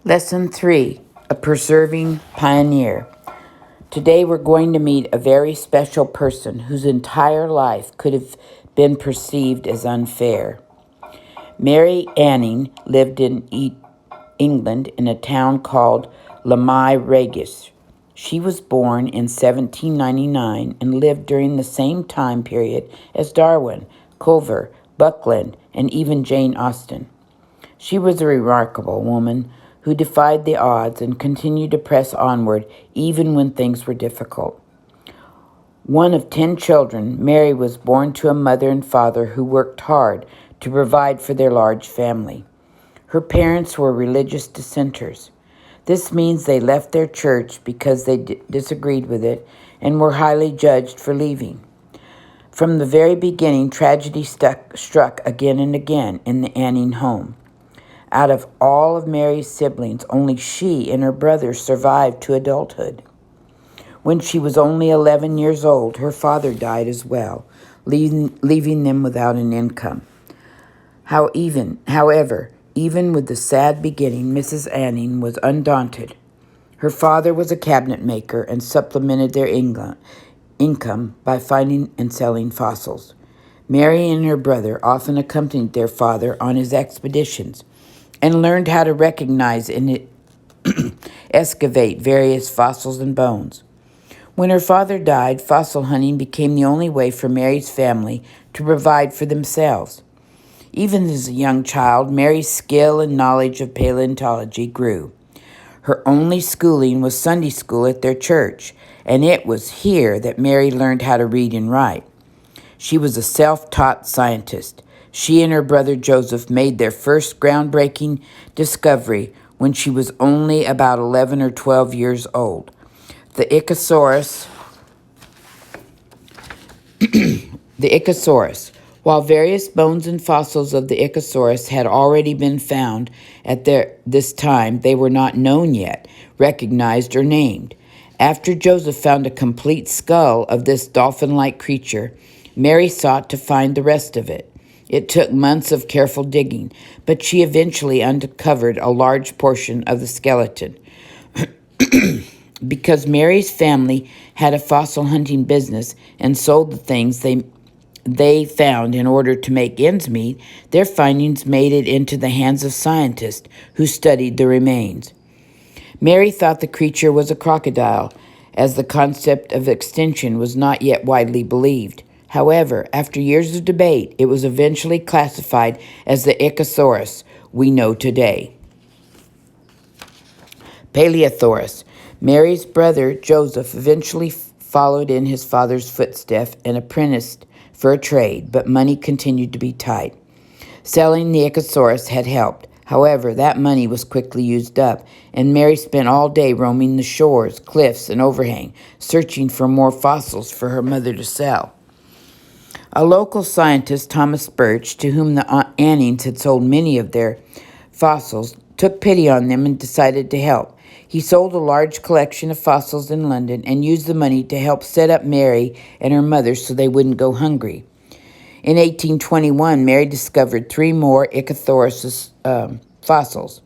Lesson 3, A Persevering Pioneer. Today we're going to meet a very special person whose entire life could have been perceived as unfair. Mary Anning lived in England in a town called Lamai Regis. She was born in 1799 and lived during the same time period as Darwin, Culver, Buckland, and even Jane Austen. She was a remarkable woman who defied the odds and continued to press onward even when things were difficult. One of 10 children, Mary was born to a mother and father who worked hard to provide for their large family. Her parents were religious dissenters. This means they left their church because they disagreed with it and were highly judged for leaving. From the very beginning, tragedy struck again and again in the Anning home. Out of all of Mary's siblings, only she and her brother survived to adulthood. When she was only 11 years old, her father died as well, leaving them without an income. However, even with the sad beginning, Mrs. Anning was undaunted. Her father was a cabinet maker and supplemented their income by finding and selling fossils. Mary and her brother often accompanied their father on his expeditions and learned how to recognize and excavate various fossils and bones. When her father died, fossil hunting became the only way for Mary's family to provide for themselves. Even as a young child, Mary's skill and knowledge of paleontology grew. Her only schooling was Sunday school at their church, and it was here that Mary learned how to read and write. She was a self-taught scientist. She and her brother Joseph made their first groundbreaking discovery when she was only about 11 or 12 years old. The Ichthyosaurus. The Ichthyosaurus. While various bones and fossils of the Ichthyosaurus had already been found at this time, they were not known yet, recognized, or named. After Joseph found a complete skull of this dolphin-like creature, Mary sought to find the rest of it. It took months of careful digging, but she eventually uncovered a large portion of the skeleton. Because Mary's family had a fossil hunting business and sold the things they found in order to make ends meet, their findings made it into the hands of scientists who studied the remains. Mary thought the creature was a crocodile, as the concept of extinction was not yet widely believed. However, after years of debate, it was eventually classified as the Ichthyosaurus we know today. Paleosaurus. Mary's brother, Joseph, eventually followed in his father's footsteps and apprenticed for a trade, but money continued to be tight. Selling the Ichthyosaurus had helped. However, that money was quickly used up, and Mary spent all day roaming the shores, cliffs, and overhang, searching for more fossils for her mother to sell. A local scientist, Thomas Birch, to whom the Annings had sold many of their fossils, took pity on them and decided to help. He sold a large collection of fossils in London and used the money to help set up Mary and her mother so they wouldn't go hungry. In 1821, Mary discovered 3 more Ichthyosaurus fossils.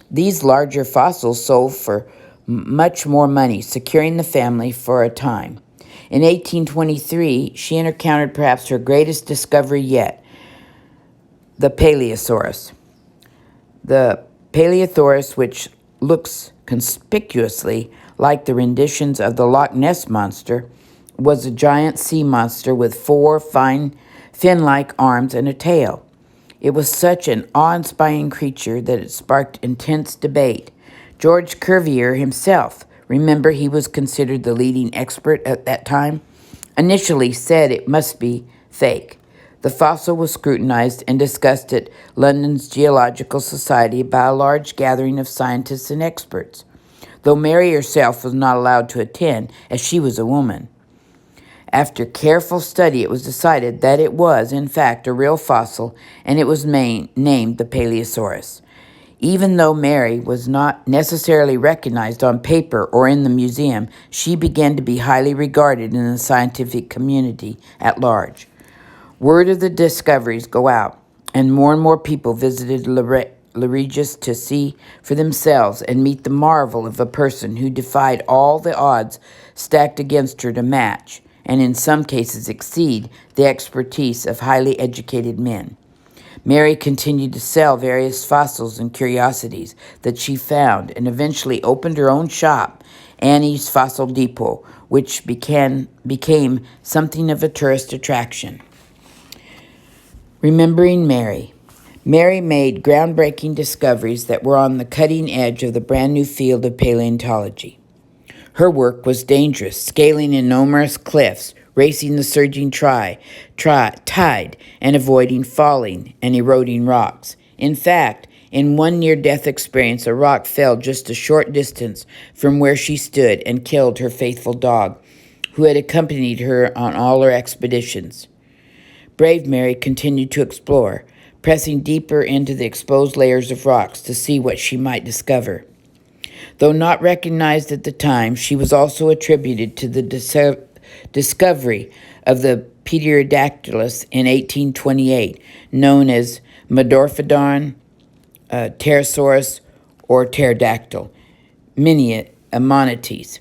These larger fossils sold for much more money, securing the family for a time. In 1823, she encountered perhaps her greatest discovery yet, the Paleosaurus. The Paleosaurus, which looks conspicuously like the renditions of the Loch Ness Monster, was a giant sea monster with 4 fine fin-like arms and a tail. It was such an awe-inspiring creature that it sparked intense debate. George Cuvier himself, remember he was considered the leading expert at that time, initially said it must be fake. The fossil was scrutinized and discussed at London's Geological Society by a large gathering of scientists and experts, though Mary herself was not allowed to attend as she was a woman. After careful study, it was decided that it was, in fact, a real fossil, and it was named the Paleosaurus. Even though Mary was not necessarily recognized on paper or in the museum, she began to be highly regarded in the scientific community at large. Word of the discoveries go out, and more people visited Regis to see for themselves and meet the marvel of a person who defied all the odds stacked against her to match, and in some cases exceed, the expertise of highly educated men. Mary continued to sell various fossils and curiosities that she found and eventually opened her own shop, Annie's Fossil Depot, which became something of a tourist attraction. Remembering Mary. Mary made groundbreaking discoveries that were on the cutting edge of the brand new field of paleontology. Her work was dangerous, scaling enormous cliffs, racing the surging tide, and avoiding falling and eroding rocks. In fact, in one near-death experience, a rock fell just a short distance from where she stood and killed her faithful dog, who had accompanied her on all her expeditions. Brave Mary continued to explore, pressing deeper into the exposed layers of rocks to see what she might discover. Though not recognized at the time, she was also attributed to the discovery of the Pterodactylus in 1828, known as Medarphodon, Pterosaurus, or pterodactyl, Ammonites,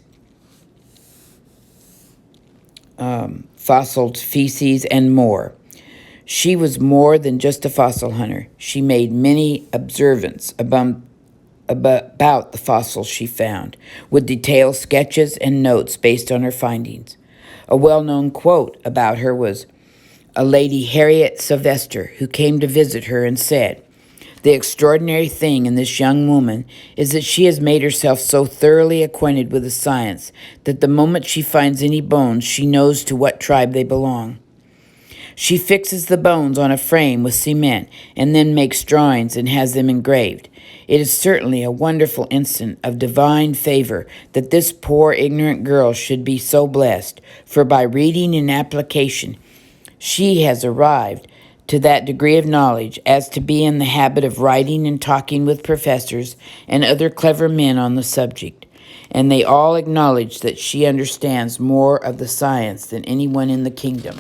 fossil feces, and more. She was more than just a fossil hunter. She made many observations about the fossils she found, with detailed sketches and notes based on her findings. A well-known quote about her was a Lady Harriet Sylvester, who came to visit her and said, "The extraordinary thing in this young woman is that she has made herself so thoroughly acquainted with the science that the moment she finds any bones, she knows to what tribe they belong. She fixes the bones on a frame with cement and then makes drawings and has them engraved. It is certainly a wonderful instance of divine favor that this poor ignorant girl should be so blessed, for by reading and application she has arrived to that degree of knowledge as to be in the habit of writing and talking with professors and other clever men on the subject, and they all acknowledge that she understands more of the science than anyone in the kingdom."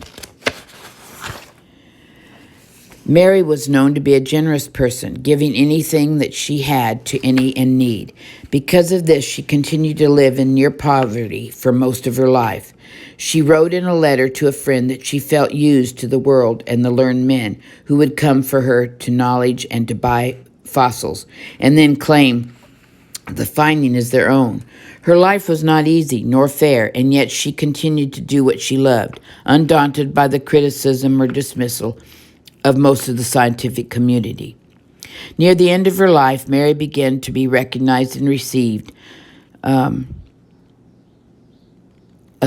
Mary was known to be a generous person, giving anything that she had to any in need. Because of this, she continued to live in near poverty for most of her life. She wrote in a letter to a friend that she felt used to the world and the learned men who would come for her to knowledge and to buy fossils, and then claim the finding as their own. Her life was not easy nor fair, and yet she continued to do what she loved, undaunted by the criticism or dismissal of most of the scientific community. Near the end of her life, Mary began to be recognized and received a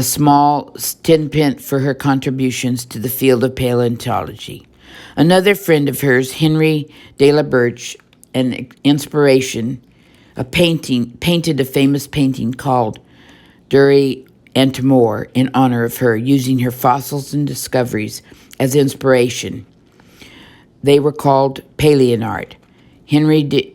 small 10-pence for her contributions to the field of paleontology. Another friend of hers, Henry de la Birch, an inspiration, painted a famous painting called Dury and Timor in honor of her, using her fossils and discoveries as inspiration. They were called Paleonart. Henry de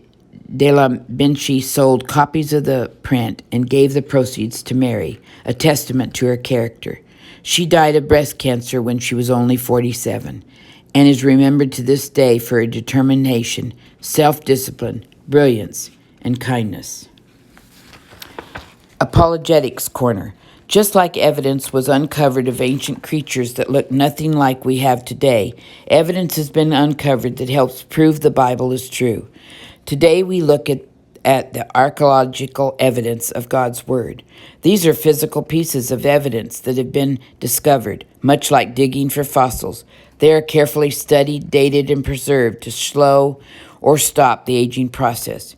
la Binchi sold copies of the print and gave the proceeds to Mary, a testament to her character. She died of breast cancer when she was only 47, and is remembered to this day for her determination, self-discipline, brilliance, and kindness. Apologetics Corner. Just like evidence was uncovered of ancient creatures that looked nothing like we have today, evidence has been uncovered that helps prove the Bible is true. Today we look at the archaeological evidence of God's Word. These are physical pieces of evidence that have been discovered, much like digging for fossils. They are carefully studied, dated, and preserved to slow or stop the aging process.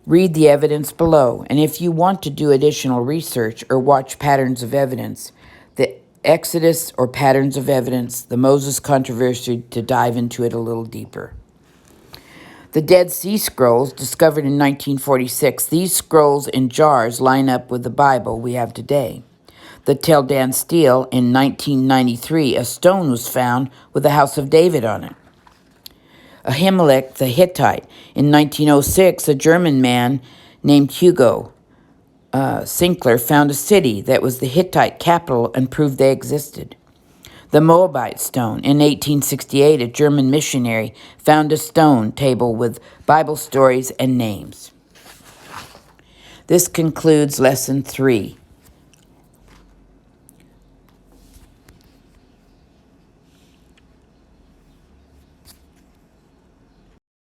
Read the evidence below, and if you want to do additional research or watch Patterns of Evidence, the Exodus or Patterns of Evidence, the Moses controversy, to dive into it a little deeper. The Dead Sea Scrolls, discovered in 1946, these scrolls in jars line up with the Bible we have today. The Tel Dan Stele, in 1993, a stone was found with the House of David on it. Ahimelech the Hittite. In 1906, a German man named Hugo Sinclair found a city that was the Hittite capital and proved they existed. The Moabite stone. In 1868, a German missionary found a stone table with Bible stories and names. This concludes Lesson 3.